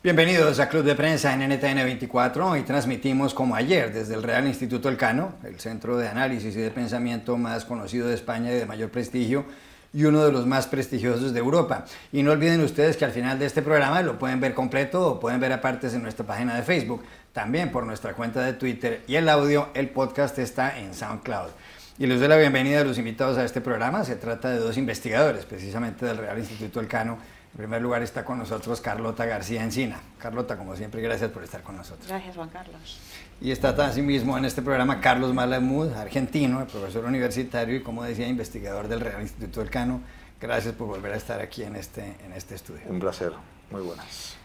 Bienvenidos a Club de Prensa en NTN 24. Hoy transmitimos como ayer desde el Real Instituto Elcano, el centro de análisis y de pensamiento más conocido de España y de mayor prestigio y uno de los más prestigiosos de Europa. Y no olviden ustedes que al final de este programa lo pueden ver completo o pueden ver a partes en nuestra página de Facebook, también por nuestra cuenta de Twitter, y el audio, el podcast está en SoundCloud. Y les doy la bienvenida a los invitados a este programa. Se trata de dos investigadores precisamente del Real Instituto Elcano. En primer lugar está con nosotros Carlota García Encina. Carlota, como siempre, gracias por estar con nosotros. Gracias, Juan Carlos. Y está asimismo en este programa Carlos Malamud, argentino, profesor universitario y, como decía, investigador del Real Instituto Elcano. Gracias por volver a estar aquí en este estudio. Un placer, muy buenas.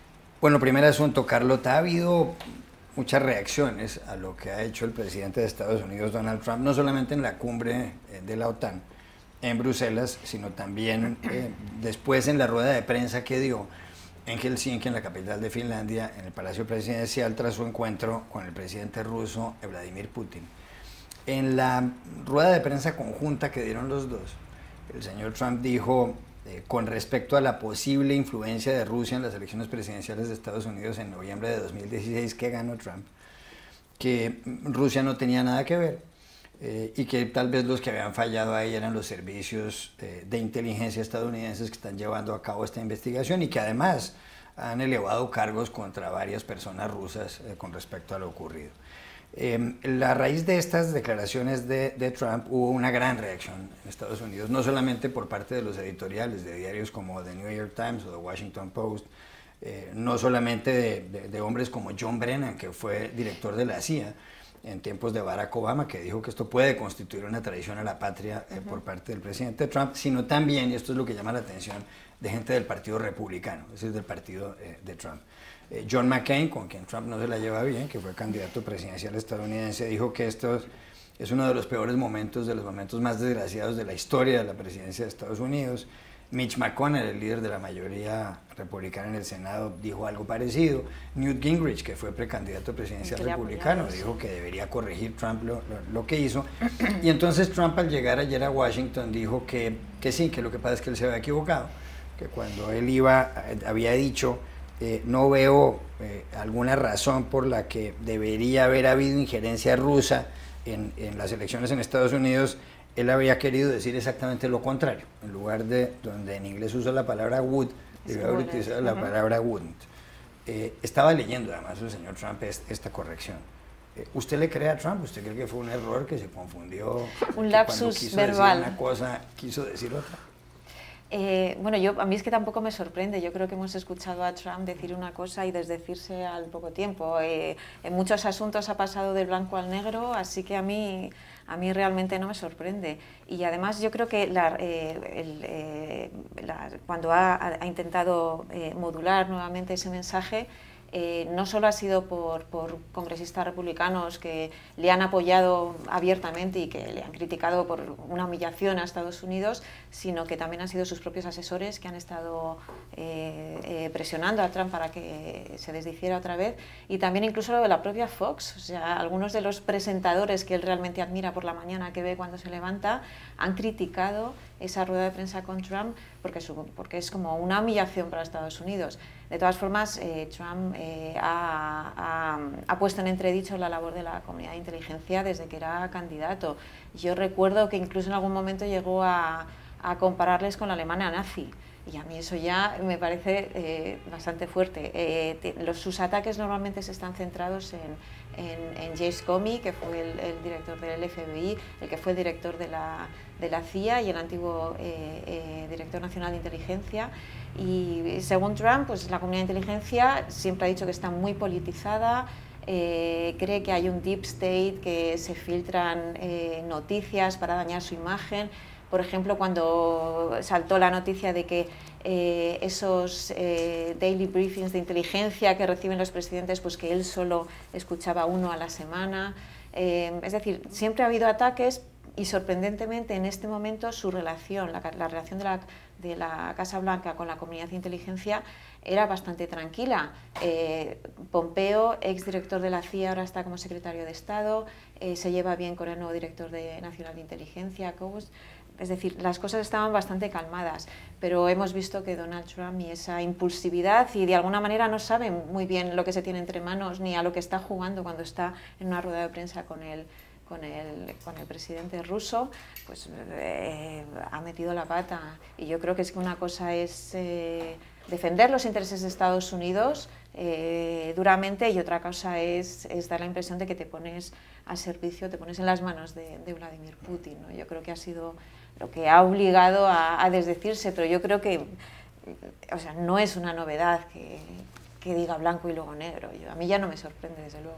Bueno, primer asunto, Carlota, ha habido muchas reacciones a lo que ha hecho el presidente de Estados Unidos, Donald Trump, no solamente en la cumbre de la OTAN, en Bruselas, sino también después en la rueda de prensa que dio en Helsinki, en la capital de Finlandia, en el Palacio Presidencial, tras su encuentro con el presidente ruso Vladimir Putin. En la rueda de prensa conjunta que dieron los dos, el señor Trump dijo, con respecto a la posible influencia de Rusia en las elecciones presidenciales de Estados Unidos en noviembre de 2016, que ganó Trump, que Rusia no tenía nada que ver, y que tal vez los que habían fallado ahí eran los servicios de inteligencia estadounidenses que están llevando a cabo esta investigación y que además han elevado cargos contra varias personas rusas con respecto a lo ocurrido. A raíz de estas declaraciones de Trump hubo una gran reacción en Estados Unidos, no solamente por parte de los editoriales de diarios como The New York Times o The Washington Post, no solamente de hombres como John Brennan, que fue director de la CIA en tiempos de Barack Obama, que dijo que esto puede constituir una traición a la patria por parte del presidente Trump, sino también, y esto es lo que llama la atención, de gente del Partido Republicano, es decir, del partido de Trump. John McCain, con quien Trump no se la lleva bien, que fue candidato presidencial estadounidense, dijo que esto es uno de los peores momentos, de los momentos más desgraciados de la historia de la presidencia de Estados Unidos. Mitch McConnell, el líder de la mayoría republicana en el Senado, dijo algo parecido. Newt Gingrich, que fue precandidato presidencial republicano, dijo que debería corregir Trump lo que hizo. Y entonces Trump, al llegar ayer a Washington, dijo que sí, que lo que pasa es que él se había equivocado, que cuando él había dicho no veo alguna razón por la que debería haber habido injerencia rusa en las elecciones en Estados Unidos. Él había querido decir exactamente lo contrario. En lugar de, donde en inglés usa la palabra would, debió haber utilizado la palabra wouldn't. Estaba leyendo además el señor Trump esta corrección. ¿Usted le cree a Trump? ¿Usted cree que fue un error, que se confundió? Un lapsus verbal. Decir una cosa, quiso decir otra. Bueno, a mí es que tampoco me sorprende. Yo creo que hemos escuchado a Trump decir una cosa y desdecirse al poco tiempo. En muchos asuntos ha pasado del blanco al negro, así que a mí realmente no me sorprende. Y además yo creo que cuando ha intentado modular nuevamente ese mensaje, no solo ha sido por congresistas republicanos que le han apoyado abiertamente y que le han criticado por una humillación a Estados Unidos, sino que también han sido sus propios asesores que han estado presionando a Trump para que se desdiciera otra vez, y también incluso lo de la propia Fox. O sea, algunos de los presentadores que él realmente admira por la mañana, que ve cuando se levanta, han criticado esa rueda de prensa con Trump porque es como una humillación para Estados Unidos. De todas formas, Trump ha puesto en entredicho la labor de la comunidad de inteligencia desde que era candidato. Yo recuerdo que incluso en algún momento llegó a compararles con la Alemania nazi, y a mí eso ya me parece bastante fuerte. Sus ataques normalmente se están centrados en James Comey, que fue el director del FBI, el que fue el director de la CIA y el antiguo director nacional de inteligencia. Y según Trump, pues la comunidad de inteligencia siempre ha dicho que está muy politizada, cree que hay un deep state, que se filtran noticias para dañar su imagen. Por ejemplo, cuando saltó la noticia de que esos daily briefings de inteligencia que reciben los presidentes, pues que él solo escuchaba uno a la semana. Es decir, siempre ha habido ataques, y sorprendentemente en este momento su relación, la relación de la Casa Blanca con la comunidad de inteligencia era bastante tranquila. Pompeo, exdirector de la CIA, ahora está como secretario de Estado, se lleva bien con el nuevo director nacional de inteligencia, Coase. es decir, las cosas estaban bastante calmadas, pero hemos visto que Donald Trump y esa impulsividad y de alguna manera no sabe muy bien lo que se tiene entre manos ni a lo que está jugando cuando está en una rueda de prensa con el presidente ruso, pues ha metido la pata. Y yo creo que es que una cosa es defender los intereses de Estados Unidos duramente y otra cosa es dar la impresión de que te pones a servicio, te pones en las manos de Vladimir Putin, ¿no? Yo creo que ha sido lo que ha obligado a desdecirse, pero yo creo que, o sea, no es una novedad que diga blanco y luego negro. A mí ya no me sorprende, desde luego.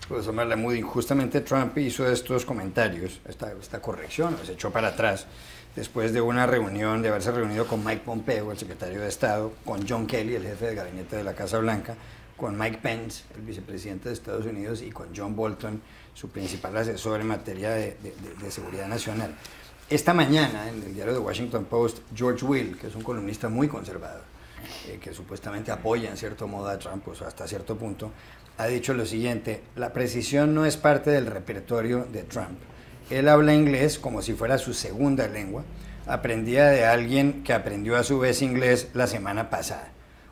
Profesor Malamud, justamente Trump hizo estos comentarios, esta corrección, se echó para atrás, después de una reunión, de haberse reunido con Mike Pompeo, el secretario de Estado, con John Kelly, el jefe de gabinete de la Casa Blanca, con Mike Pence, el vicepresidente de Estados Unidos, y con John Bolton, su principal asesor en materia de seguridad nacional. Esta mañana, en el diario The Washington Post, George Will, que es un columnista muy conservador, que supuestamente apoya en cierto modo a Trump, pues hasta cierto punto, ha dicho lo siguiente: la precisión no es parte del repertorio de Trump. Él habla inglés como si fuera su segunda lengua, aprendida de alguien que aprendió a su vez inglés la semana pasada.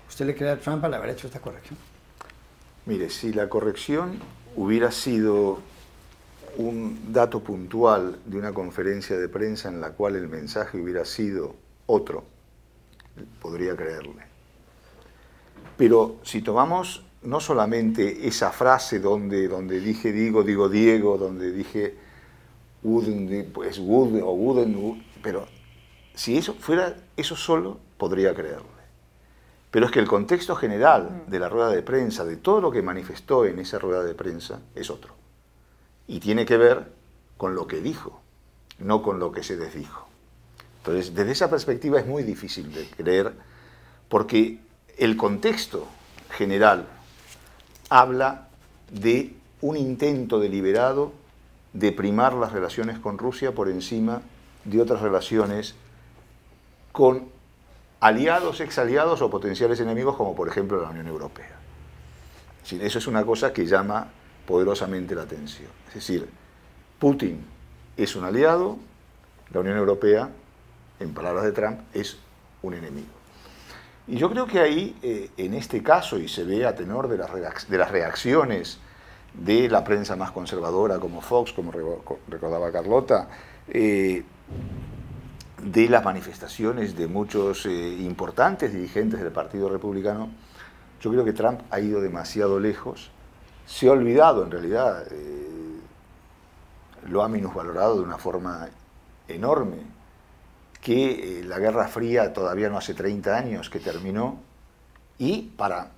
¿Usted le cree a Trump al haber hecho esta corrección? Mire, si la corrección hubiera sido un dato puntual de una conferencia de prensa en la cual el mensaje hubiera sido otro, podría creerle. Pero si tomamos no solamente esa frase donde dije digo Diego, donde dije pues would o wouldn't, pero si eso fuera eso solo, podría creerle. Pero es que el contexto general de la rueda de prensa, de todo lo que manifestó en esa rueda de prensa, es otro. Y tiene que ver con lo que dijo, no con lo que se desdijo. Entonces, desde esa perspectiva es muy difícil de creer, porque el contexto general habla de un intento deliberado de primar las relaciones con Rusia por encima de otras relaciones con aliados, exaliados o potenciales enemigos, como por ejemplo la Unión Europea. Eso es una cosa que llama poderosamente la atención. Es decir, Putin es un aliado, la Unión Europea, en palabras de Trump, es un enemigo. Y yo creo que ahí, en este caso, y se ve a tenor de las reacciones de la prensa más conservadora, como Fox, como recordaba Carlota, de las manifestaciones de muchos importantes dirigentes del Partido Republicano, yo creo que Trump ha ido demasiado lejos, se ha olvidado en realidad, lo ha minusvalorado de una forma enorme, que la Guerra Fría todavía no hace 30 años que terminó, y para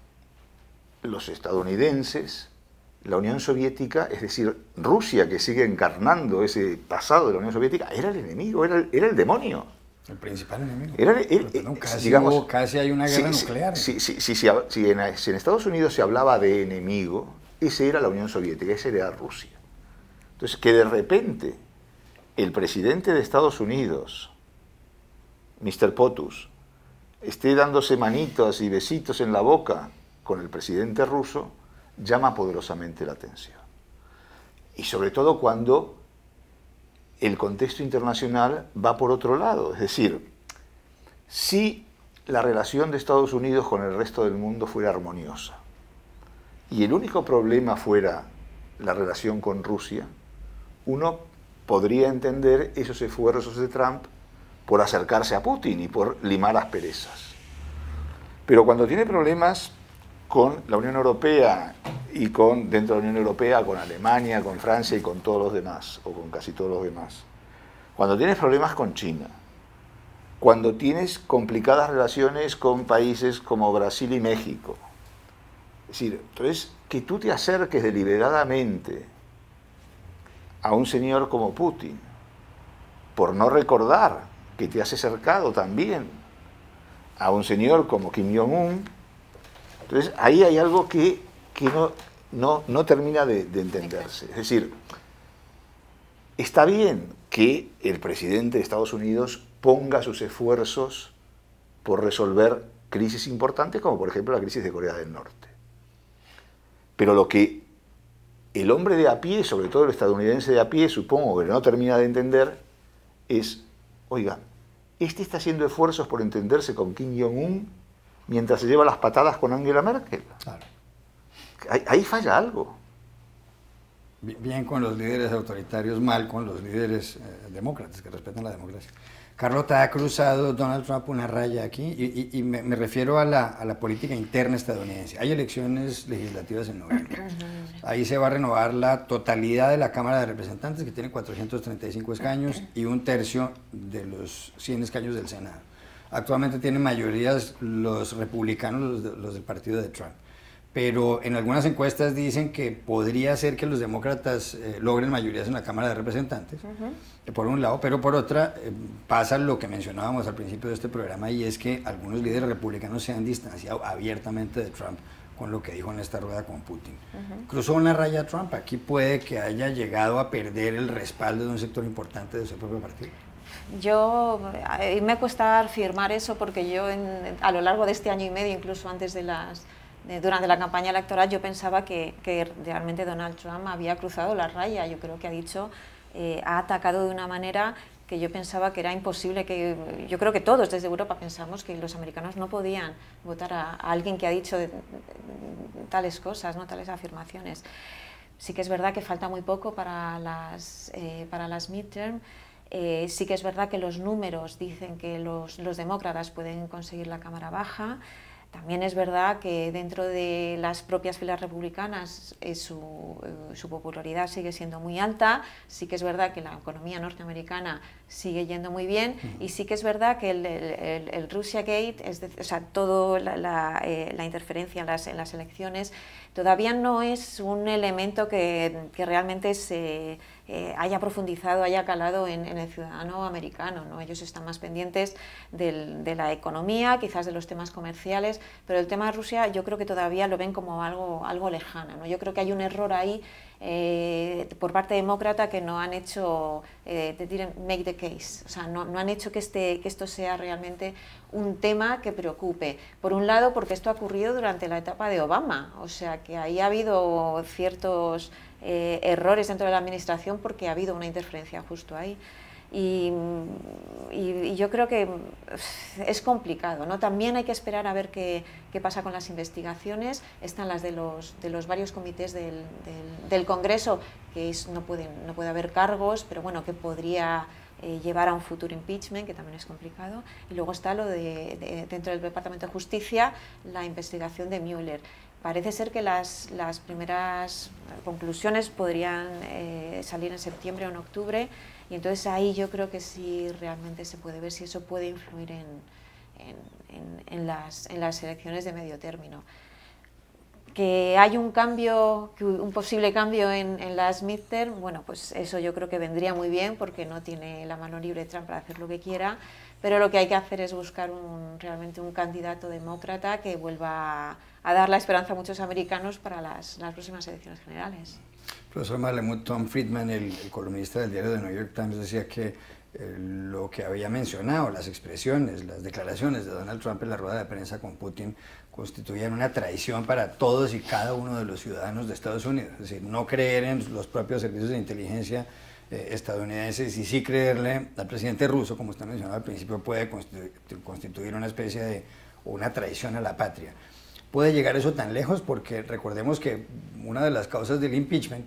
los estadounidenses, la Unión Soviética, es decir, Rusia, que sigue encarnando ese pasado de la Unión Soviética, era el enemigo, era el demonio. El principal enemigo. Casi hay una guerra nuclear. Si en Estados Unidos se hablaba de enemigo, ese era la Unión Soviética, ese era Rusia. Entonces, que de repente el presidente de Estados Unidos, Mr. POTUS, esté dándose manitos y besitos en la boca con el presidente ruso, llama poderosamente la atención. Y sobre todo cuando el contexto internacional va por otro lado. Es decir, si la relación de Estados Unidos con el resto del mundo fuera armoniosa y el único problema fuera la relación con Rusia, uno podría entender esos esfuerzos de Trump por acercarse a Putin y por limar asperezas. Pero cuando tiene problemas con la Unión Europea y dentro de la Unión Europea, con Alemania, con Francia y con todos los demás, o con casi todos los demás, cuando tienes problemas con China, cuando tienes complicadas relaciones con países como Brasil y México, es decir, entonces que tú te acerques deliberadamente a un señor como Putin, por no recordar que te has acercado también a un señor como Kim Jong-un, entonces ahí hay algo que no termina de entenderse. Es decir, está bien que el presidente de Estados Unidos ponga sus esfuerzos por resolver crisis importantes, como por ejemplo la crisis de Corea del Norte. Pero lo que el hombre de a pie, sobre todo el estadounidense de a pie, supongo que no termina de entender, es oiga, este está haciendo esfuerzos por entenderse con Kim Jong-un mientras se lleva las patadas con Angela Merkel. Claro. Ahí falla algo. Bien con los líderes autoritarios, mal con los líderes demócratas que respetan la democracia. Carlota, ha cruzado Donald Trump una raya aquí y me refiero a la política interna estadounidense. Hay elecciones legislativas en noviembre. Ahí se va a renovar la totalidad de la Cámara de Representantes, que tiene 435 escaños, y un tercio de los 100 escaños del Senado. Actualmente tienen mayorías los republicanos, los del partido de Trump. Pero en algunas encuestas dicen que podría ser que los demócratas logren mayorías en la Cámara de Representantes, por un lado, pero por otra pasa lo que mencionábamos al principio de este programa, y es que algunos líderes republicanos se han distanciado abiertamente de Trump con lo que dijo en esta rueda con Putin. Cruzó una raya Trump, aquí puede que haya llegado a perder el respaldo de un sector importante de su propio partido. Me cuesta afirmar eso porque yo a lo largo de este año y medio, incluso antes de durante la campaña electoral, yo pensaba que realmente Donald Trump había cruzado la raya. Yo creo que ha atacado de una manera que yo pensaba que era imposible, yo creo que todos desde Europa pensamos que los americanos no podían votar a alguien que ha dicho tales cosas, ¿no? Tales afirmaciones. Sí que es verdad que falta muy poco para las midterm. Sí que es verdad que los números dicen que los demócratas pueden conseguir la Cámara Baja. También es verdad que dentro de las propias filas republicanas su popularidad sigue siendo muy alta. Sí que es verdad que la economía norteamericana sigue yendo muy bien, y sí que es verdad que el Russiagate, o sea, toda la interferencia en las elecciones, todavía no es un elemento que realmente se haya profundizado, haya calado en el ciudadano americano, ¿no? Ellos están más pendientes de la economía, quizás de los temas comerciales, pero el tema de Rusia yo creo que todavía lo ven como algo lejano, ¿no? Yo creo que hay un error ahí por parte demócrata, que no han hecho make the case, o sea, no han hecho que esto sea realmente un tema que preocupe. Por un lado, porque esto ha ocurrido durante la etapa de Obama, o sea que ahí ha habido ciertos errores dentro de la administración, porque ha habido una interferencia justo ahí. Y yo creo que es complicado, ¿no? También hay que esperar a ver qué pasa con las investigaciones. Están las de los varios comités del Congreso, que no puede haber cargos, pero bueno, que podría llevar a un futuro impeachment, que también es complicado. Y luego está lo dentro del Departamento de Justicia, la investigación de Mueller. Parece ser que las primeras conclusiones podrían salir en septiembre o en octubre, y entonces ahí yo creo que sí realmente se puede ver si eso puede influir en las elecciones de medio término. Que hay un posible cambio en las midterm, bueno, pues eso yo creo que vendría muy bien, porque no tiene la mano libre Trump para hacer lo que quiera, pero lo que hay que hacer es buscar realmente un candidato demócrata que vuelva a dar la esperanza a muchos americanos para las próximas elecciones generales. Profesor Malamud, Tom Friedman, el columnista del diario The New York Times, decía que lo que había mencionado, las expresiones, las declaraciones de Donald Trump en la rueda de prensa con Putin, constituían una traición para todos y cada uno de los ciudadanos de Estados Unidos. Es decir, no creer en los propios servicios de inteligencia estadounidenses, y sí creerle al presidente ruso, como usted mencionaba al principio, puede constituir una especie de una traición a la patria. ¿Puede llegar eso tan lejos? Porque recordemos que una de las causas del impeachment,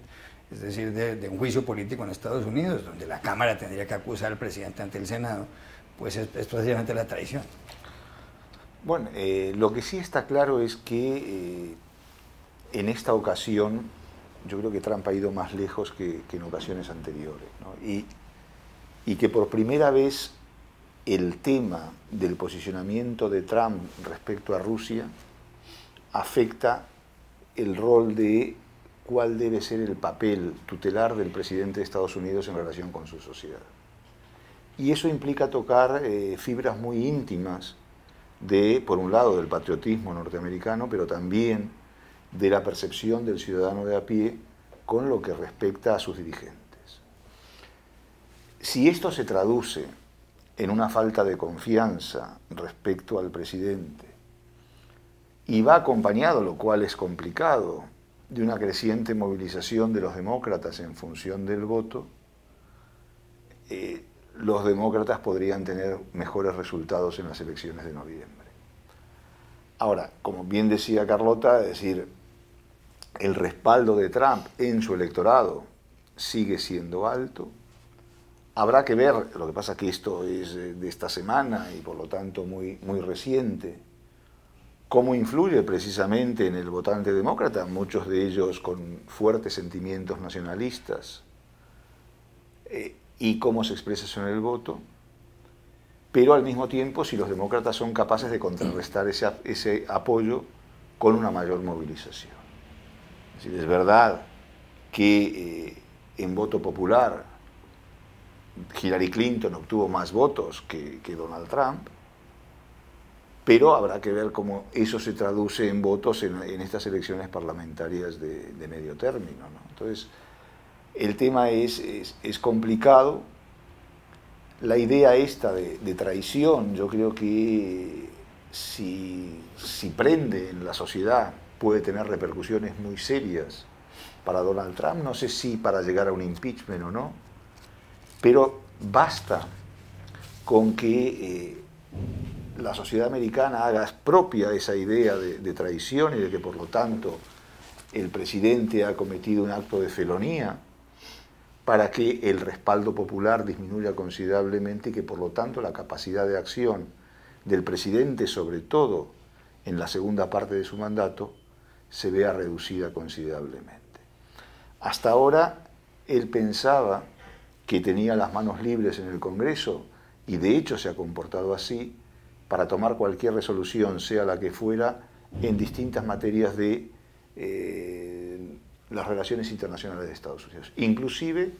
es decir, de un juicio político en Estados Unidos, donde la Cámara tendría que acusar al presidente ante el Senado, pues es precisamente la traición. Bueno, lo que sí está claro es que en esta ocasión yo creo que Trump ha ido más lejos que en ocasiones anteriores, ¿no? Y que por primera vez el tema del posicionamiento de Trump respecto a Rusia afecta el rol de cuál debe ser el papel tutelar del presidente de Estados Unidos en relación con su sociedad. Y eso implica tocar fibras muy íntimas por un lado, del patriotismo norteamericano, pero también de la percepción del ciudadano de a pie con lo que respecta a sus dirigentes. Si esto se traduce en una falta de confianza respecto al presidente, y va acompañado, lo cual es complicado, de una creciente movilización de los demócratas en función del voto, los demócratas podrían tener mejores resultados en las elecciones de noviembre. Ahora, como bien decía Carlota, es decir, el respaldo de Trump en su electorado sigue siendo alto. Habrá que ver, lo que pasa es que esto es de esta semana y por lo tanto muy reciente, cómo influye precisamente en el votante demócrata, muchos de ellos con fuertes sentimientos nacionalistas, y cómo se expresa eso en el voto, pero al mismo tiempo si los demócratas son capaces de contrarrestar ese apoyo con una mayor movilización. Es decir, es verdad que en voto popular Hillary Clinton obtuvo más votos que Donald Trump, pero habrá que ver cómo eso se traduce en votos en estas elecciones parlamentarias de medio término, ¿no? Entonces, el tema es complicado. La idea esta de traición, yo creo que si prende en la sociedad puede tener repercusiones muy serias para Donald Trump, no sé si para llegar a un impeachment o no, pero basta con que la sociedad americana haga propia esa idea de traición y de que por lo tanto el presidente ha cometido un acto de felonía para que el respaldo popular disminuya considerablemente y que por lo tanto la capacidad de acción del presidente, sobre todo en la segunda parte de su mandato, se vea reducida considerablemente. Hasta ahora él pensaba que tenía las manos libres en el Congreso y de hecho se ha comportado así para tomar cualquier resolución, sea la que fuera, en distintas materias de las relaciones internacionales de Estados Unidos, inclusive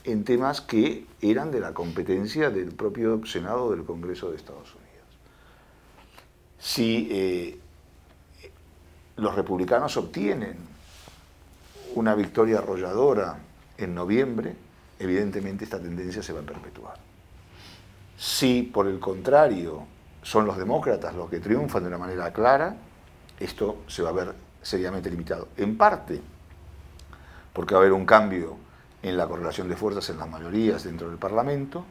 en temas que eran de la competencia del propio Senado del Congreso de Estados Unidos. Si los republicanos obtienen una victoria arrolladora en noviembre, evidentemente esta tendencia se va a perpetuar. Si, por el contrario, son los demócratas los que triunfan de una manera clara, esto se va a ver seriamente limitado. En parte, porque va a haber un cambio en la correlación de fuerzas en las mayorías dentro del Parlamento,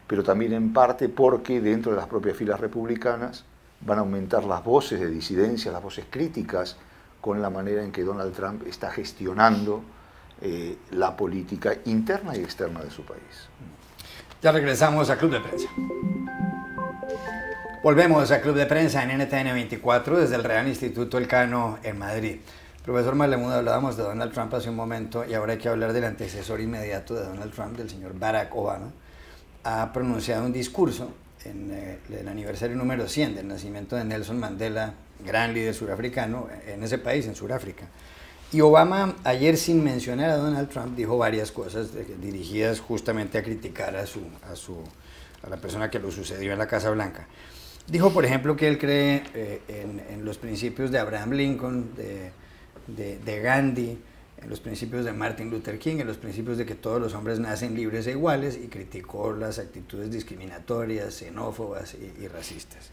pero también en parte porque dentro de las propias filas republicanas van a aumentar las voces de disidencia, las voces críticas con la manera en que Donald Trump está gestionando la política interna y externa de su país. Ya regresamos a Club de Prensa. Volvemos a Club de Prensa en NTN 24 desde el Real Instituto Elcano en Madrid. Profesor Malemud, hablábamos de Donald Trump hace un momento y ahora hay que hablar del antecesor inmediato de Donald Trump, del señor Barack Obama. Ha pronunciado un discurso en el aniversario número 100 del nacimiento de Nelson Mandela, gran líder surafricano en ese país, en Sudáfrica. Y Obama ayer, sin mencionar a Donald Trump, dijo varias cosas dirigidas justamente a criticar a la persona que lo sucedió en la Casa Blanca. Dijo, por ejemplo, que él cree en los principios de Abraham Lincoln, de Gandhi, en los principios de Martin Luther King, en los principios de que todos los hombres nacen libres e iguales, y criticó las actitudes discriminatorias, xenófobas y racistas.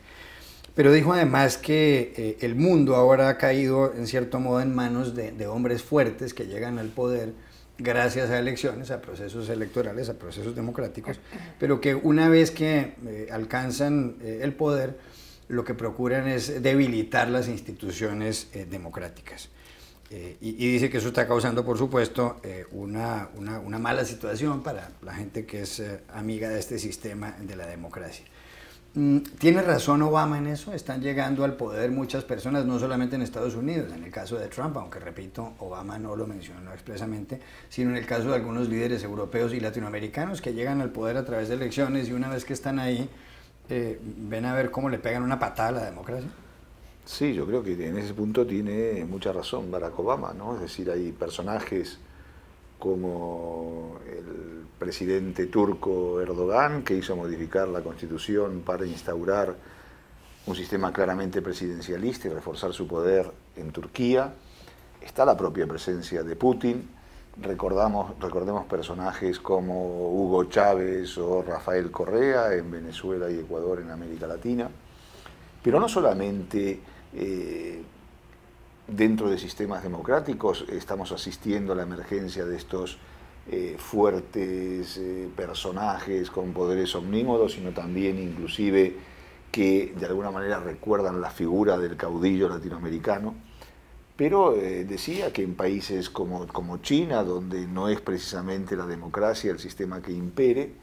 Pero dijo además que el mundo ahora ha caído en cierto modo en manos de hombres fuertes que llegan al poder gracias a elecciones, a procesos electorales, a procesos democráticos, pero que una vez que alcanzan el poder, lo que procuran es debilitar las instituciones democráticas. Y dice que eso está causando, por supuesto, una mala situación para la gente que es amiga de este sistema de la democracia. ¿Tiene razón Obama en eso? Están llegando al poder muchas personas, no solamente en Estados Unidos, en el caso de Trump, aunque repito, Obama no lo mencionó expresamente, sino en el caso de algunos líderes europeos y latinoamericanos que llegan al poder a través de elecciones y una vez que están ahí, ven a ver cómo le pegan una patada a la democracia. Sí, yo creo que en ese punto tiene mucha razón Barack Obama, ¿no? Es decir, hay personajes como el presidente turco Erdogan, que hizo modificar la constitución para instaurar un sistema claramente presidencialista y reforzar su poder en Turquía. Está la propia presencia de Putin. Recordemos personajes como Hugo Chávez o Rafael Correa en Venezuela y Ecuador en América Latina. Pero no solamente dentro de sistemas democráticos estamos asistiendo a la emergencia de estos fuertes personajes con poderes omnímodos, sino también inclusive que de alguna manera recuerdan la figura del caudillo latinoamericano. Pero decía que en países como China, donde no es precisamente la democracia el sistema que impere,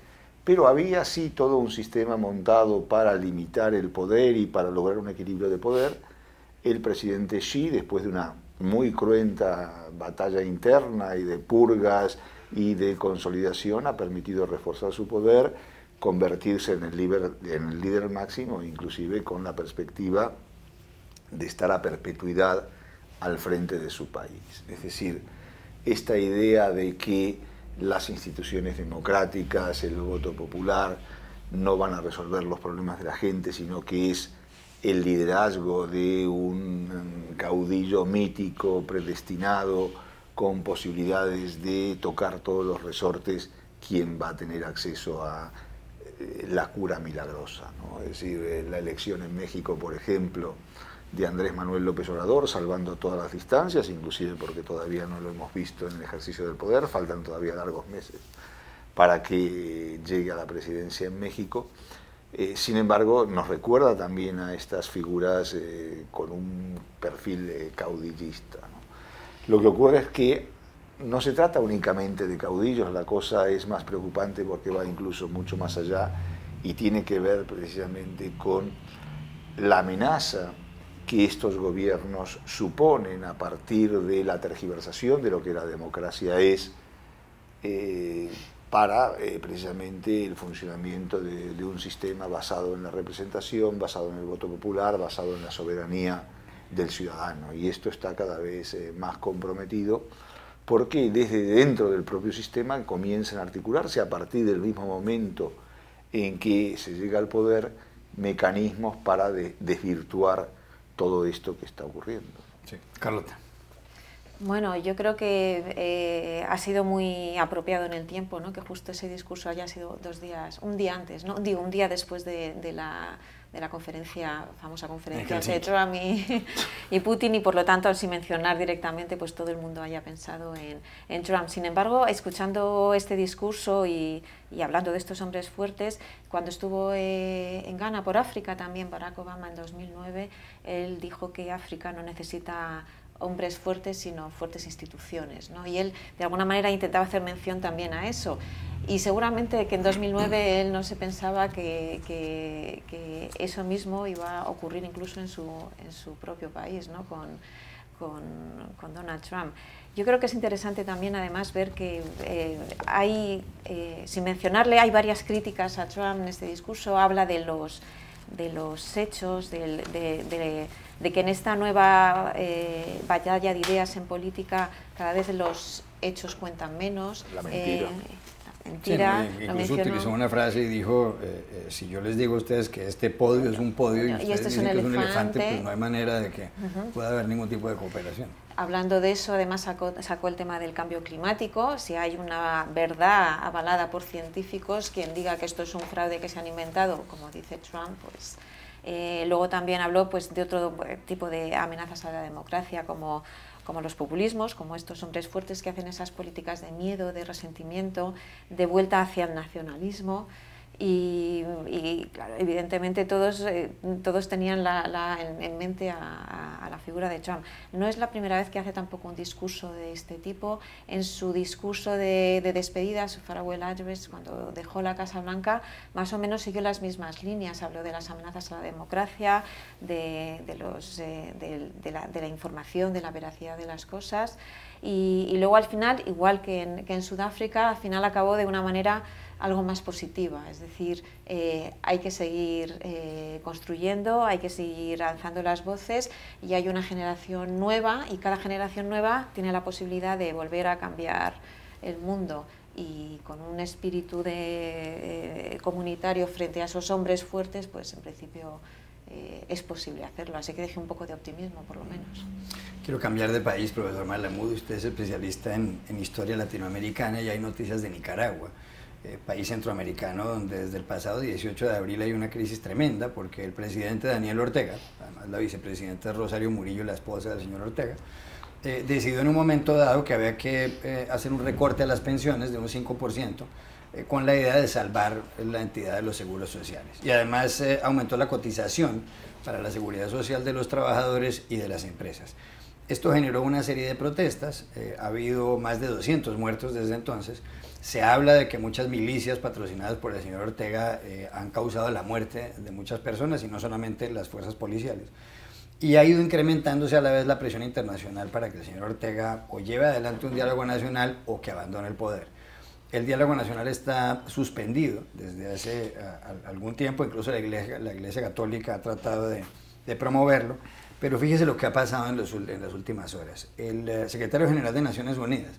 pero había sí todo un sistema montado para limitar el poder y para lograr un equilibrio de poder, el presidente Xi, después de una muy cruenta batalla interna y de purgas y de consolidación, ha permitido reforzar su poder, convertirse en el líder máximo, inclusive con la perspectiva de estar a perpetuidad al frente de su país. Es decir, esta idea de que las instituciones democráticas, el voto popular, no van a resolver los problemas de la gente, sino que es el liderazgo de un caudillo mítico, predestinado, con posibilidades de tocar todos los resortes, quien va a tener acceso a la cura milagrosa, ¿no? Es decir, la elección en México, por ejemplo, de Andrés Manuel López Obrador, salvando todas las distancias, inclusive porque todavía no lo hemos visto en el ejercicio del poder, faltan todavía largos meses para que llegue a la presidencia en México. Sin embargo, nos recuerda también a estas figuras con un perfil caudillista, ¿no? Lo que ocurre es que no se trata únicamente de caudillos, la cosa es más preocupante porque va incluso mucho más allá y tiene que ver precisamente con la amenaza que estos gobiernos suponen a partir de la tergiversación de lo que la democracia es para precisamente el funcionamiento de un sistema basado en la representación, basado en el voto popular, basado en la soberanía del ciudadano. Y esto está cada vez más comprometido porque desde dentro del propio sistema comienzan a articularse a partir del mismo momento en que se llega al poder mecanismos para desvirtuar todo esto que está ocurriendo. Sí. Carlota. Bueno, yo creo que ha sido muy apropiado en el tiempo, ¿no? Que justo ese discurso haya sido un día antes, ¿no? Digo, un día después de la famosa conferencia entre Trump y Putin, y por lo tanto, sin mencionar directamente, pues todo el mundo haya pensado en Trump. Sin embargo, escuchando este discurso y hablando de estos hombres fuertes, cuando estuvo en Ghana por África también, Barack Obama en 2009, él dijo que África no necesita hombres fuertes, sino fuertes instituciones, ¿no? Y él, de alguna manera, intentaba hacer mención también a eso. Y seguramente que en 2009 él no se pensaba que eso mismo iba a ocurrir incluso en su propio país, ¿no? con Donald Trump. Yo creo que es interesante también, además, ver que sin mencionarle, hay varias críticas a Trump en este discurso. Habla de los hechos, de que en esta nueva batalla de ideas en política cada vez los hechos cuentan menos. La mentira. Mentira, sí, incluso utilizó una frase y dijo, si yo les digo a ustedes que este podio es un podio y ustedes dicen que es un elefante, pues no hay manera de que pueda haber ningún tipo de cooperación. Hablando de eso, además sacó el tema del cambio climático. Si hay una verdad avalada por científicos, quien diga que esto es un fraude que se han inventado, como dice Trump, pues... luego también habló pues, de otro tipo de amenazas a la democracia, como los populismos, como estos hombres fuertes que hacen esas políticas de miedo, de resentimiento, de vuelta hacia el nacionalismo. Y claro, evidentemente todos tenían en mente a la figura de Trump. No es la primera vez que hace tampoco un discurso de este tipo. En su discurso de despedida, su farewell address, cuando dejó la Casa Blanca, más o menos siguió las mismas líneas. Habló de las amenazas a la democracia, de la información, de la veracidad de las cosas. Y luego al final, igual que en Sudáfrica, al final acabó de una manera algo más positiva, es decir, hay que seguir construyendo, hay que seguir alzando las voces, y hay una generación nueva, y cada generación nueva tiene la posibilidad de volver a cambiar el mundo, y con un espíritu comunitario frente a esos hombres fuertes, pues en principio es posible hacerlo, así que deje un poco de optimismo por lo menos. Quiero cambiar de país, profesor Malamud, usted es especialista en historia latinoamericana y hay noticias de Nicaragua. País centroamericano donde desde el pasado 18 de abril hay una crisis tremenda porque el presidente Daniel Ortega, además la vicepresidenta Rosario Murillo, la esposa del señor Ortega, decidió en un momento dado que había que hacer un recorte a las pensiones de un 5%, con la idea de salvar la entidad de los seguros sociales. Y además aumentó la cotización para la seguridad social de los trabajadores y de las empresas. Esto generó una serie de protestas, ha habido más de 200 muertos desde entonces. Se habla de que muchas milicias patrocinadas por el señor Ortega han causado la muerte de muchas personas y no solamente las fuerzas policiales. Y ha ido incrementándose a la vez la presión internacional para que el señor Ortega o lleve adelante un diálogo nacional o que abandone el poder. El diálogo nacional está suspendido desde hace algún tiempo, incluso la Iglesia Católica ha tratado de promoverlo, pero fíjese lo que ha pasado en las últimas horas. El secretario general de Naciones Unidas,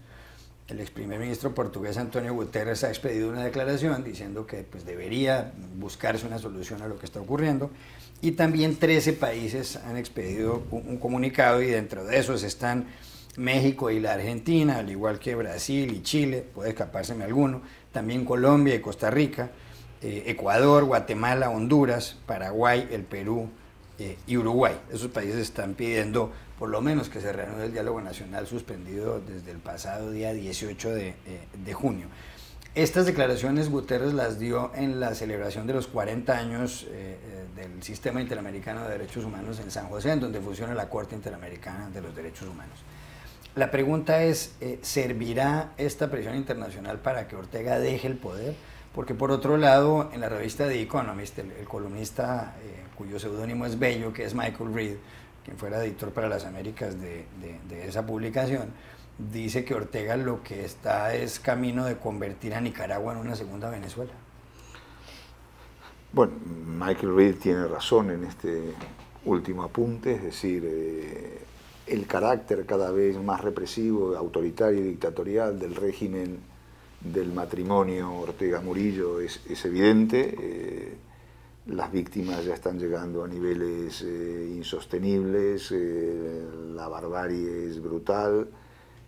el ex primer ministro portugués Antonio Guterres, ha expedido una declaración diciendo que pues, debería buscarse una solución a lo que está ocurriendo, y también 13 países han expedido un comunicado, y dentro de esos están México y la Argentina, al igual que Brasil y Chile, puede escapárseme alguno, también Colombia y Costa Rica, Ecuador, Guatemala, Honduras, Paraguay, el Perú y Uruguay. Esos países están pidiendo por lo menos que se reanude el diálogo nacional suspendido desde el pasado día 18 de junio. Estas declaraciones Guterres las dio en la celebración de los 40 años del Sistema Interamericano de Derechos Humanos en San José, en donde funciona la Corte Interamericana de los Derechos Humanos. La pregunta es, ¿servirá esta presión internacional para que Ortega deje el poder? Porque por otro lado, en la revista The Economist, el columnista cuyo seudónimo es Bello, que es Michael Reed, quien fuera editor para las Américas de esa publicación, dice que Ortega lo que está es camino de convertir a Nicaragua en una segunda Venezuela. Bueno, Michael Reed tiene razón en este último apunte, es decir, el carácter cada vez más represivo, autoritario y dictatorial del régimen del matrimonio Ortega-Murillo es evidente. Las víctimas ya están llegando a niveles insostenibles, la barbarie es brutal,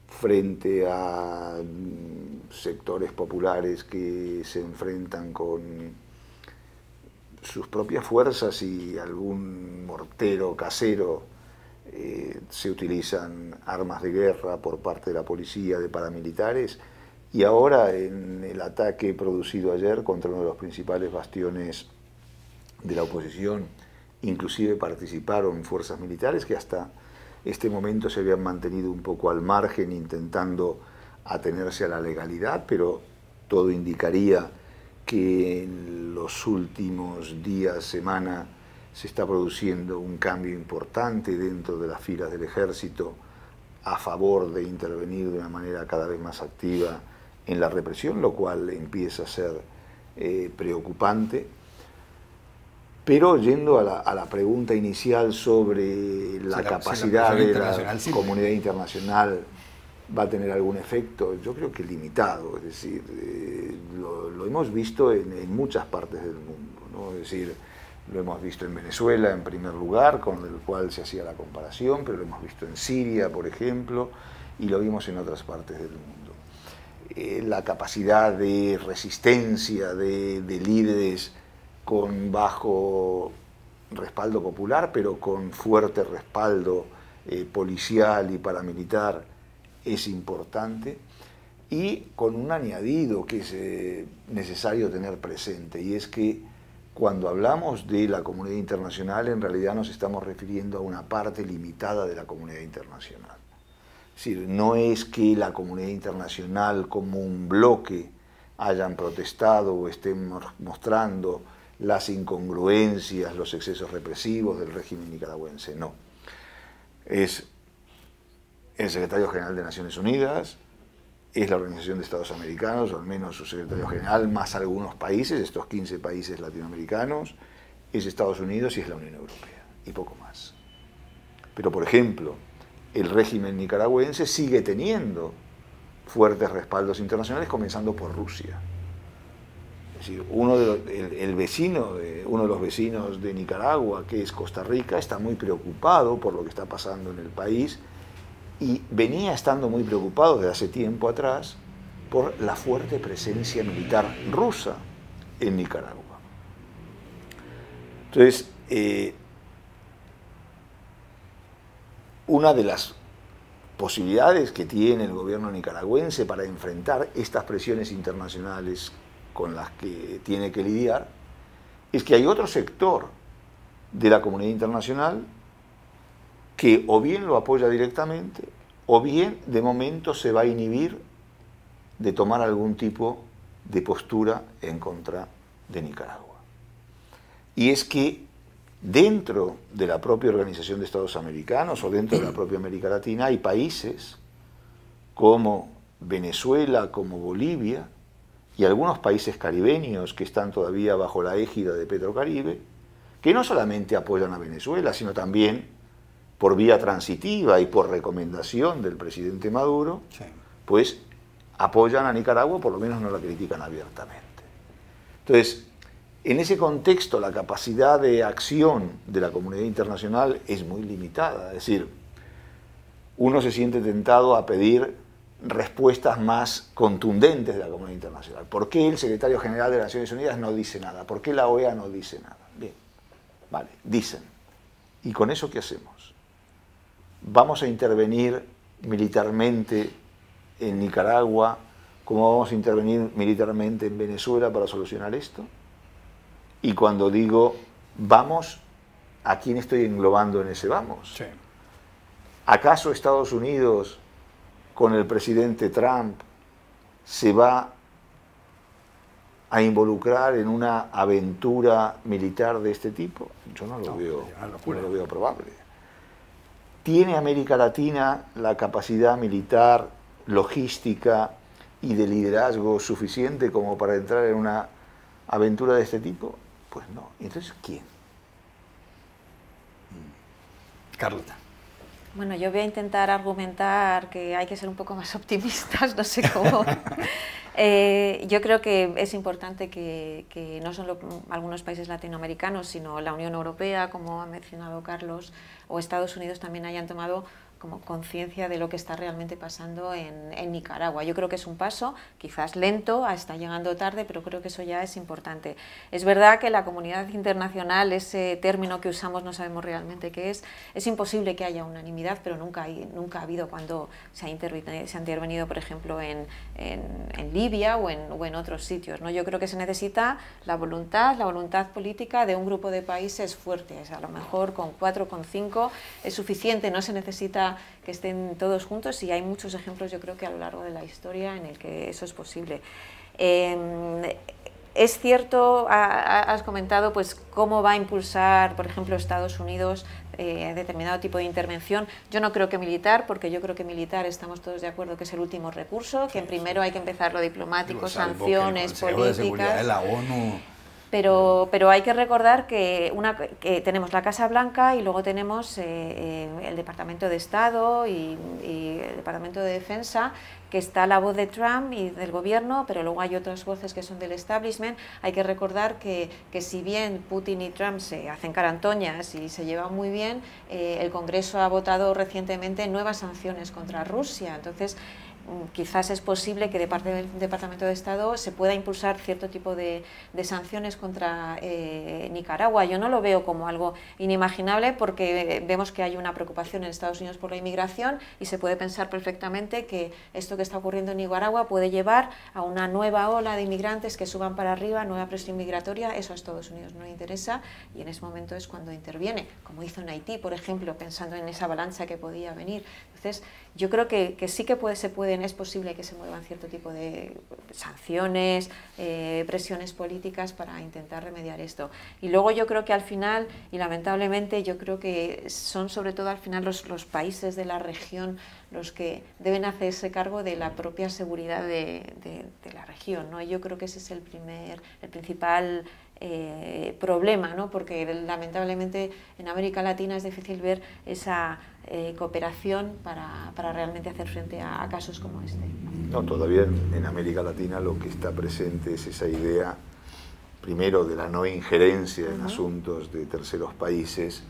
frente a sectores populares que se enfrentan con sus propias fuerzas y algún mortero casero. Se utilizan armas de guerra por parte de la policía, de paramilitares, y ahora en el ataque producido ayer contra uno de los principales bastiones de la oposición, inclusive participaron fuerzas militares que hasta este momento se habían mantenido un poco al margen, intentando atenerse a la legalidad, pero todo indicaría que en los últimos días, semana, se está produciendo un cambio importante dentro de las filas del ejército a favor de intervenir de una manera cada vez más activa en la represión, lo cual empieza a ser preocupante. Pero yendo a la pregunta inicial sobre la capacidad de la comunidad internacional va a tener algún efecto, yo creo que limitado, es decir, lo hemos visto en muchas partes del mundo, ¿no? Es decir, lo hemos visto en Venezuela en primer lugar, con el cual se hacía la comparación, pero lo hemos visto en Siria, por ejemplo, y lo vimos en otras partes del mundo. La capacidad de resistencia de líderes con bajo respaldo popular, pero con fuerte respaldo policial y paramilitar, es importante, y con un añadido que es necesario tener presente, y es que cuando hablamos de la comunidad internacional, en realidad nos estamos refiriendo a una parte limitada de la comunidad internacional. Es decir, no es que la comunidad internacional como un bloque hayan protestado o estén mostrando las incongruencias, los excesos represivos del régimen nicaragüense, no. Es el secretario general de Naciones Unidas, es la Organización de Estados Americanos, o al menos su secretario general, más algunos países, estos 15 países latinoamericanos, es Estados Unidos y es la Unión Europea, y poco más. Pero, por ejemplo, el régimen nicaragüense sigue teniendo fuertes respaldos internacionales, comenzando por Rusia. Es decir, uno de los vecinos de Nicaragua, que es Costa Rica, está muy preocupado por lo que está pasando en el país, y venía estando muy preocupado desde hace tiempo atrás por la fuerte presencia militar rusa en Nicaragua. Entonces, una de las posibilidades que tiene el gobierno nicaragüense para enfrentar estas presiones internacionales con las que tiene que lidiar, es que hay otro sector de la comunidad internacional que o bien lo apoya directamente o bien de momento se va a inhibir de tomar algún tipo de postura en contra de Nicaragua. Y es que dentro de la propia Organización de Estados Americanos o dentro de la propia América Latina hay países como Venezuela, como Bolivia y algunos países caribeños que están todavía bajo la égida de Petrocaribe, que no solamente apoyan a Venezuela, sino también por vía transitiva y por recomendación del presidente Maduro, sí, pues apoyan a Nicaragua, por lo menos no la critican abiertamente. Entonces, en ese contexto, la capacidad de acción de la comunidad internacional es muy limitada. Es decir, uno se siente tentado a pedir respuestas más contundentes de la comunidad internacional. ¿Por qué el secretario general de las Naciones Unidas no dice nada? ¿Por qué la OEA no dice nada? Bien, vale, dicen. ¿Y con eso qué hacemos? ¿Vamos a intervenir militarmente en Nicaragua como vamos a intervenir militarmente en Venezuela para solucionar esto? Y cuando digo vamos, ¿a quién estoy englobando en ese vamos? Sí. ¿Acaso Estados Unidos, con el presidente Trump, se va a involucrar en una aventura militar de este tipo? Yo no lo veo probable. ¿Tiene América Latina la capacidad militar, logística y de liderazgo suficiente como para entrar en una aventura de este tipo? Pues no. Entonces, ¿quién? Carlota. Bueno, yo voy a intentar argumentar que hay que ser un poco más optimistas, no sé cómo. Yo creo que es importante que no solo algunos países latinoamericanos, sino la Unión Europea, como ha mencionado Carlos, o Estados Unidos también hayan tomado como conciencia de lo que está realmente pasando en Nicaragua. Yo creo que es un paso, quizás lento, está llegando tarde, pero creo que eso ya es importante. Es verdad que la comunidad internacional, ese término que usamos no sabemos realmente qué es imposible que haya unanimidad, pero nunca ha habido cuando se ha intervenido, por ejemplo, en Libia o en otros sitios, ¿no? Yo creo que se necesita la voluntad política de un grupo de países fuertes. A lo mejor con 4, con 5 es suficiente, no se necesita que estén todos juntos, y hay muchos ejemplos, yo creo que a lo largo de la historia en el que eso es posible. Es cierto, has comentado pues cómo va a impulsar, por ejemplo, Estados Unidos determinado tipo de intervención. Yo no creo que militar, porque yo creo que militar estamos todos de acuerdo que es el último recurso, que primero hay que empezar lo diplomático, sanciones, políticas. De seguridad de la ONU. Pero hay que recordar que tenemos la Casa Blanca y luego tenemos el Departamento de Estado y el Departamento de Defensa, que está la voz de Trump y del gobierno, pero luego hay otras voces que son del establishment. Hay que recordar que si bien Putin y Trump se hacen carantoñas y se llevan muy bien, el Congreso ha votado recientemente nuevas sanciones contra Rusia. Entonces, quizás es posible que de parte del Departamento de Estado se pueda impulsar cierto tipo de sanciones contra Nicaragua. Yo no lo veo como algo inimaginable, porque vemos que hay una preocupación en Estados Unidos por la inmigración, y se puede pensar perfectamente que esto que está ocurriendo en Nicaragua puede llevar a una nueva ola de inmigrantes que suban para arriba, nueva presión migratoria. Eso a Estados Unidos no le interesa, y en ese momento es cuando interviene, como hizo en Haití, por ejemplo, pensando en esa avalancha que podía venir. Entonces, yo creo que sí que es posible que se muevan cierto tipo de sanciones, presiones políticas para intentar remediar esto. Y luego yo creo que al final, y lamentablemente, yo creo que son sobre todo al final los países de la región los que deben hacerse cargo de la propia seguridad de la región, ¿no? Y yo creo que ese es el principal problema, ¿no? Porque lamentablemente en América Latina es difícil ver esa cooperación para realmente hacer frente a casos como este. No, todavía en América Latina lo que está presente es esa idea, primero, de la no injerencia en asuntos de terceros países,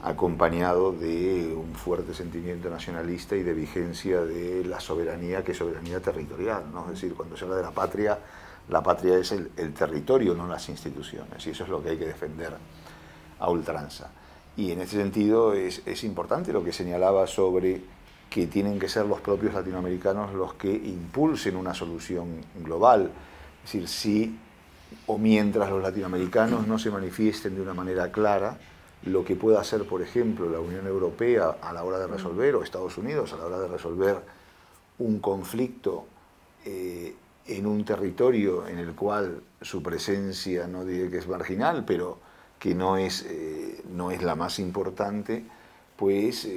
acompañado de un fuerte sentimiento nacionalista y de vigencia de la soberanía, que es soberanía territorial, ¿no? Es decir, cuando se habla de la patria es el territorio, no las instituciones, y eso es lo que hay que defender a ultranza. Y en ese sentido es importante lo que señalaba sobre que tienen que ser los propios latinoamericanos los que impulsen una solución global. Es decir, si o mientras los latinoamericanos no se manifiesten de una manera clara, lo que pueda hacer, por ejemplo, la Unión Europea a la hora de resolver, o Estados Unidos a la hora de resolver un conflicto en un territorio en el cual su presencia, no diré que es marginal, pero que no es la más importante, pues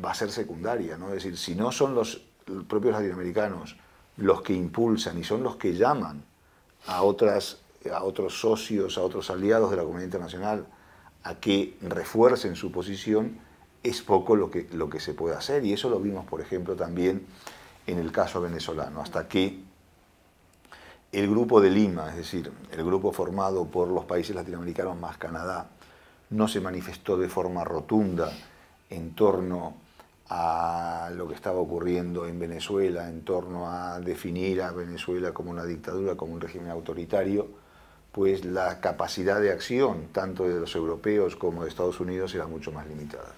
va a ser secundaria, ¿no? Es decir, si no son los propios latinoamericanos los que impulsan y son los que llaman a otros socios, a otros aliados de la comunidad internacional a que refuercen su posición, es poco lo que se puede hacer. Y eso lo vimos, por ejemplo, también en el caso venezolano, hasta que el Grupo de Lima, es decir, el grupo formado por los países latinoamericanos más Canadá, no se manifestó de forma rotunda en torno a lo que estaba ocurriendo en Venezuela, en torno a definir a Venezuela como una dictadura, como un régimen autoritario, pues la capacidad de acción, tanto de los europeos como de Estados Unidos, era mucho más limitada.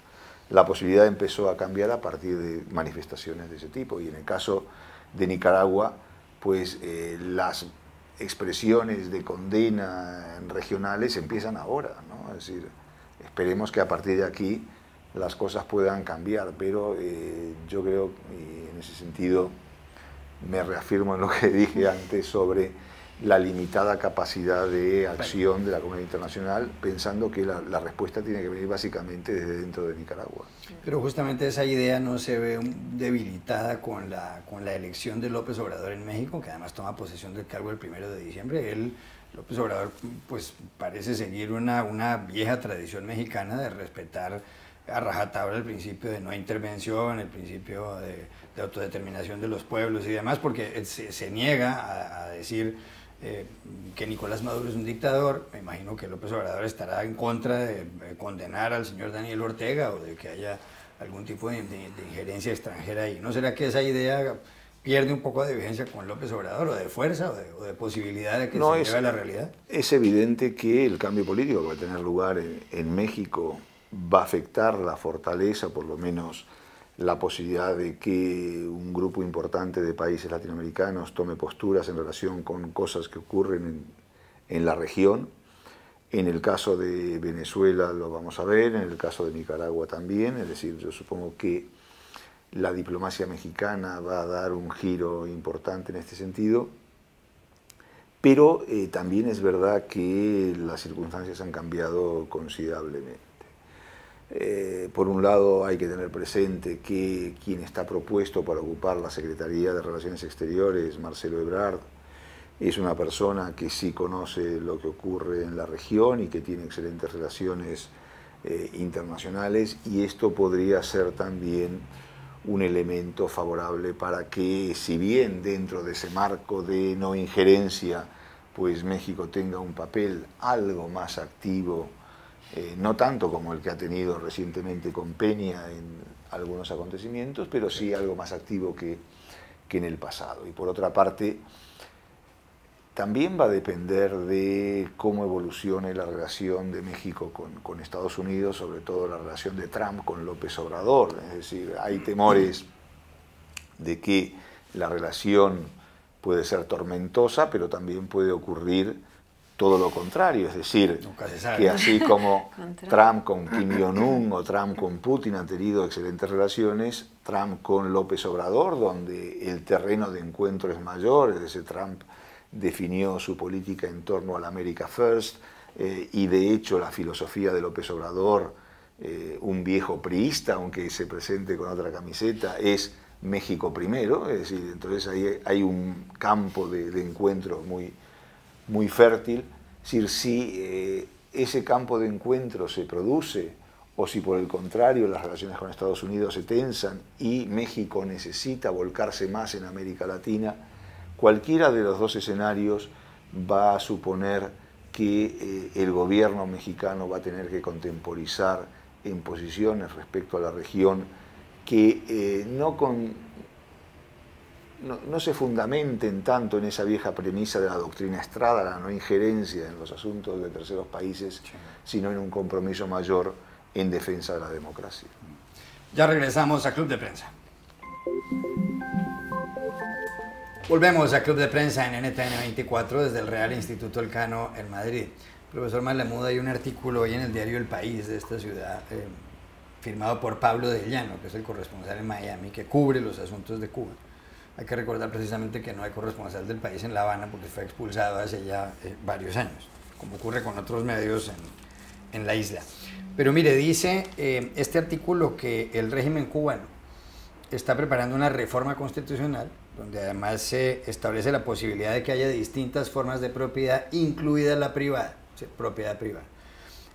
La posibilidad empezó a cambiar a partir de manifestaciones de ese tipo, y en el caso de Nicaragua, pues las expresiones de condena regionales empiezan ahora, ¿no? Es decir, esperemos que a partir de aquí las cosas puedan cambiar, pero yo creo, y en ese sentido me reafirmo en lo que dije antes sobre la limitada capacidad de acción de la comunidad internacional, pensando que la respuesta tiene que venir básicamente desde dentro de Nicaragua. Pero justamente esa idea no se ve debilitada con la elección de López Obrador en México, que además toma posesión del cargo el 1 de diciembre. López Obrador, pues parece seguir una vieja tradición mexicana de respetar a rajatabla el principio de no intervención, el principio de autodeterminación de los pueblos y demás, porque se niega a decir que Nicolás Maduro es un dictador. Me imagino que López Obrador estará en contra de condenar al señor Daniel Ortega o de que haya algún tipo de injerencia extranjera ahí. ¿No será que esa idea pierde un poco de vigencia con López Obrador, o de fuerza, o de posibilidad de que se lleve a la realidad? Es evidente que el cambio político que va a tener lugar en México va a afectar la fortaleza, por lo menos la posibilidad de que un grupo importante de países latinoamericanos tome posturas en relación con cosas que ocurren en la región. En el caso de Venezuela lo vamos a ver, en el caso de Nicaragua también, es decir, yo supongo que la diplomacia mexicana va a dar un giro importante en este sentido, pero también es verdad que las circunstancias han cambiado considerablemente. Por un lado hay que tener presente que quien está propuesto para ocupar la Secretaría de Relaciones Exteriores, Marcelo Ebrard, es una persona que sí conoce lo que ocurre en la región y que tiene excelentes relaciones internacionales, y esto podría ser también un elemento favorable para que, si bien dentro de ese marco de no injerencia, pues México tenga un papel algo más activo, no tanto como el que ha tenido recientemente con Peña en algunos acontecimientos, pero sí algo más activo que en el pasado. Y por otra parte, también va a depender de cómo evolucione la relación de México con Estados Unidos, sobre todo la relación de Trump con López Obrador. Es decir, hay temores de que la relación puede ser tormentosa, pero también puede ocurrir todo lo contrario, es decir, que así como Trump con Kim Jong-un o Trump con Putin han tenido excelentes relaciones, Trump con López Obrador, donde el terreno de encuentro es mayor, es decir, Trump definió su política en torno al America First, y de hecho la filosofía de López Obrador, un viejo priista, aunque se presente con otra camiseta, es México primero, es decir, entonces ahí hay un campo de encuentro muy fértil. Es decir, si ese campo de encuentro se produce, o si por el contrario las relaciones con Estados Unidos se tensan y México necesita volcarse más en América Latina, cualquiera de los dos escenarios va a suponer que el gobierno mexicano va a tener que contemporizar en posiciones respecto a la región que no se fundamenten tanto en esa vieja premisa de la doctrina Estrada, la no injerencia en los asuntos de terceros países, sino en un compromiso mayor en defensa de la democracia. Ya regresamos a Club de Prensa. Volvemos a Club de Prensa en NTN 24 desde el Real Instituto Elcano en Madrid. Profesor Malamud, hay un artículo hoy en el diario El País de esta ciudad, firmado por Pablo de Llano, que es el corresponsal en Miami, que cubre los asuntos de Cuba. Hay que recordar precisamente que no hay corresponsal del País en La Habana porque fue expulsado hace ya varios años, como ocurre con otros medios en la isla. Pero mire, dice este artículo que el régimen cubano está preparando una reforma constitucional donde además se establece la posibilidad de que haya distintas formas de propiedad, incluida la privada, propiedad privada.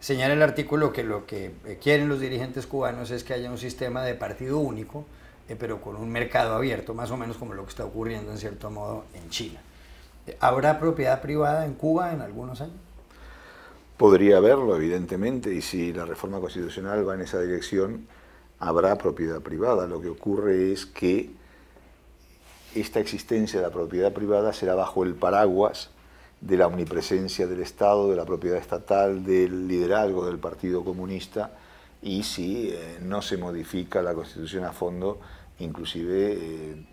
Señala el artículo que lo que quieren los dirigentes cubanos es que haya un sistema de partido único, pero con un mercado abierto, más o menos como lo que está ocurriendo en cierto modo en China. ¿Habrá propiedad privada en Cuba en algunos años? Podría haberlo, evidentemente, y si la reforma constitucional va en esa dirección, habrá propiedad privada. Lo que ocurre es que esta existencia de la propiedad privada será bajo el paraguas de la omnipresencia del Estado, de la propiedad estatal, del liderazgo del Partido Comunista, y si no se modifica la Constitución a fondo, inclusive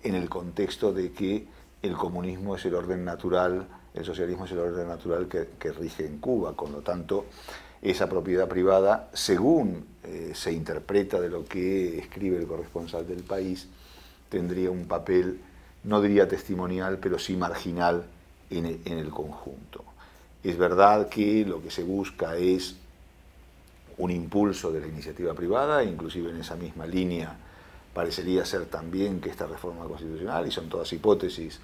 en el contexto de que el comunismo es el orden natural, el socialismo es el orden natural que rige en Cuba. Con lo tanto, esa propiedad privada, según se interpreta de lo que escribe el corresponsal del País, tendría un papel, no diría testimonial, pero sí marginal en el conjunto. Es verdad que lo que se busca es un impulso de la iniciativa privada, inclusive en esa misma línea parecería ser también que esta reforma constitucional, y son todas hipótesis,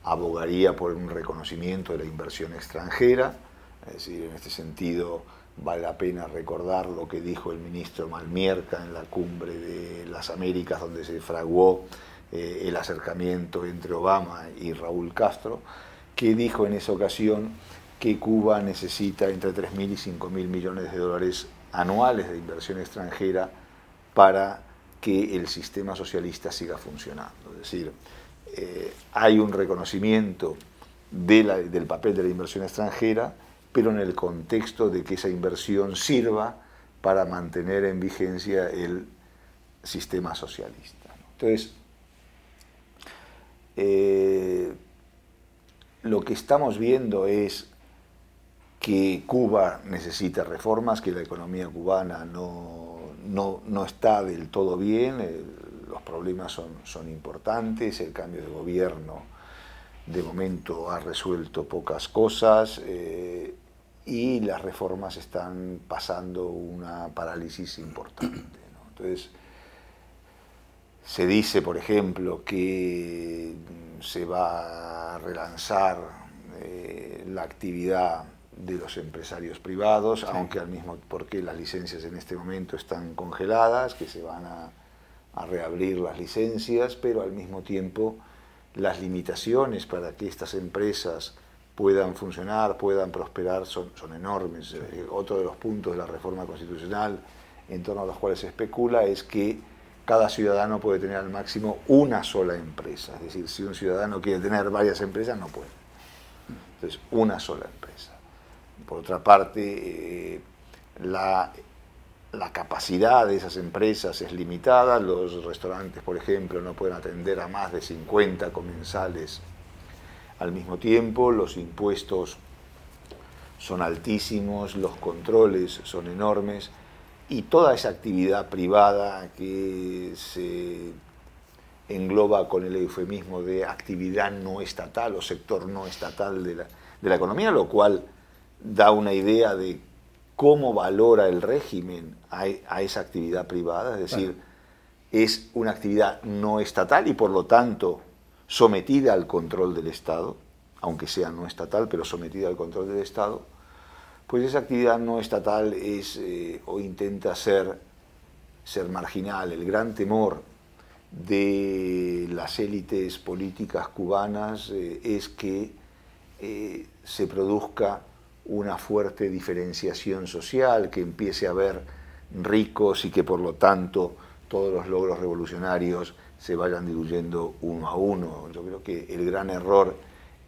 abogaría por un reconocimiento de la inversión extranjera. Es decir, en este sentido vale la pena recordar lo que dijo el ministro Malmierca en la cumbre de las Américas, donde se fraguó el acercamiento entre Obama y Raúl Castro, que dijo en esa ocasión que Cuba necesita entre 3.000 y 5.000 millones de dólares anuales de inversión extranjera para que el sistema socialista siga funcionando. Es decir, hay un reconocimiento del papel de la inversión extranjera, pero en el contexto de que esa inversión sirva para mantener en vigencia el sistema socialista. Entonces, lo que estamos viendo es que Cuba necesita reformas, que la economía cubana no está del todo bien, los problemas son importantes, el cambio de gobierno de momento ha resuelto pocas cosas y las reformas están pasando una parálisis importante, ¿no? Entonces, se dice, por ejemplo, que se va a relanzar la actividad de los empresarios privados, sí, aunque al mismo, porque las licencias en este momento están congeladas, que se van a reabrir las licencias, pero al mismo tiempo las limitaciones para que estas empresas puedan funcionar, puedan prosperar, son enormes. Sí. Otro de los puntos de la reforma constitucional en torno a los cuales se especula es que cada ciudadano puede tener al máximo una sola empresa. Es decir, si un ciudadano quiere tener varias empresas, no puede. Entonces, una sola empresa. Por otra parte, la capacidad de esas empresas es limitada. Los restaurantes, por ejemplo, no pueden atender a más de 50 comensales al mismo tiempo. Los impuestos son altísimos, los controles son enormes, y toda esa actividad privada que se engloba con el eufemismo de actividad no estatal o sector no estatal de la economía, lo cual da una idea de cómo valora el régimen a esa actividad privada. Es decir, es una actividad no estatal y por lo tanto sometida al control del Estado, aunque sea no estatal, pero sometida al control del Estado. Pues esa actividad no estatal es o intenta ser marginal. El gran temor de las élites políticas cubanas es que se produzca una fuerte diferenciación social, que empiece a haber ricos y que por lo tanto todos los logros revolucionarios se vayan diluyendo uno a uno. Yo creo que el gran error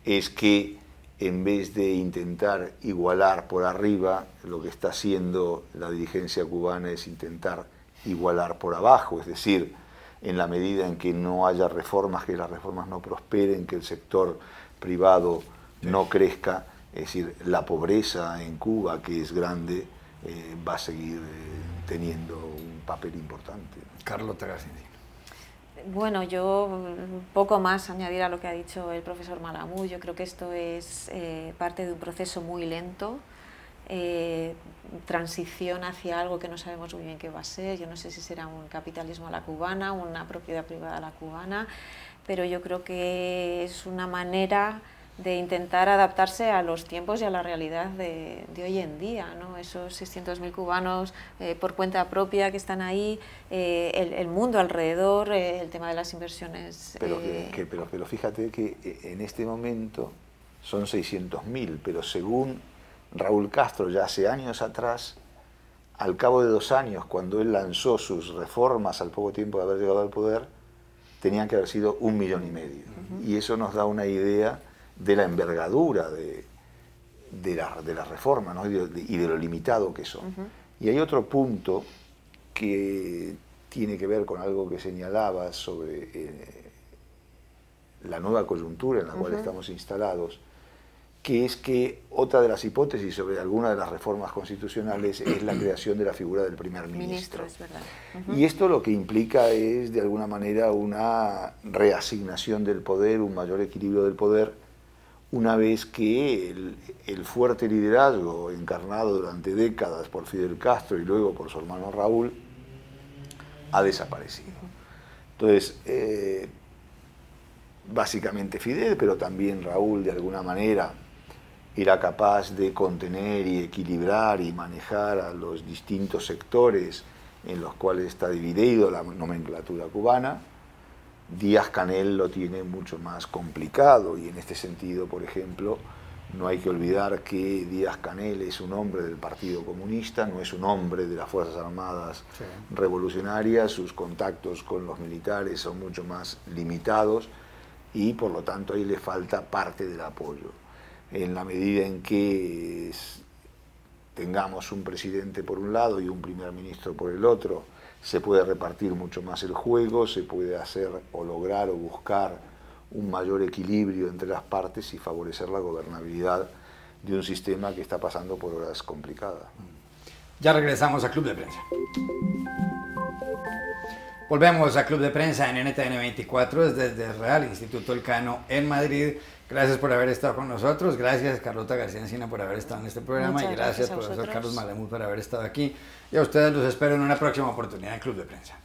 es que en vez de intentar igualar por arriba, lo que está haciendo la dirigencia cubana es intentar igualar por abajo, es decir, en la medida en que no haya reformas, que las reformas no prosperen, que el sector privado no crezca, es decir, la pobreza en Cuba, que es grande, va a seguir teniendo un papel importante. Carlota García. Bueno, yo poco más añadir a lo que ha dicho el profesor Malamud. Yo creo que esto es parte de un proceso muy lento, transición hacia algo que no sabemos muy bien qué va a ser. Yo no sé si será un capitalismo a la cubana, una propiedad privada a la cubana, pero yo creo que es una manera de intentar adaptarse a los tiempos y a la realidad de hoy en día, ¿no? Esos 600.000 cubanos por cuenta propia que están ahí, el mundo alrededor, el tema de las inversiones. Pero fíjate que en este momento son 600.000, pero según Raúl Castro, ya hace años atrás, al cabo de 2 años, cuando él lanzó sus reformas al poco tiempo de haber llegado al poder, tenían que haber sido 1,5 millones. Y eso nos da una idea de la envergadura de la reforma, ¿no? y de lo limitado que son. Y hay otro punto que tiene que ver con algo que señalabas sobre la nueva coyuntura en la cual estamos instalados, que es que otra de las hipótesis sobre alguna de las reformas constitucionales es la creación de la figura del primer ministro. Es verdad. Y esto lo que implica es, de alguna manera, una reasignación del poder, un mayor equilibrio del poder, una vez que el fuerte liderazgo encarnado durante décadas por Fidel Castro y luego por su hermano Raúl ha desaparecido. Entonces, básicamente Fidel, pero también Raúl, de alguna manera, era capaz de contener y equilibrar y manejar a los distintos sectores en los cuales está dividido la nomenclatura cubana. Díaz-Canel lo tiene mucho más complicado y en este sentido, por ejemplo, no hay que olvidar que Díaz-Canel es un hombre del Partido Comunista, no es un hombre de las Fuerzas Armadas revolucionarias, sus contactos con los militares son mucho más limitados y por lo tanto ahí le falta parte del apoyo. En la medida en que tengamos un presidente por un lado y un primer ministro por el otro, se puede repartir mucho más el juego, se puede hacer o lograr o buscar un mayor equilibrio entre las partes y favorecer la gobernabilidad de un sistema que está pasando por horas complicadas. Ya regresamos a Club de Prensa. Volvemos a Club de Prensa en NTN 24 desde el Real Instituto Elcano en Madrid. Gracias por haber estado con nosotros, gracias Carlota García Encina por haber estado en este programa. Muchas y gracias profesor Carlos Malamud por haber estado aquí. Y a ustedes los espero en una próxima oportunidad en Club de Prensa.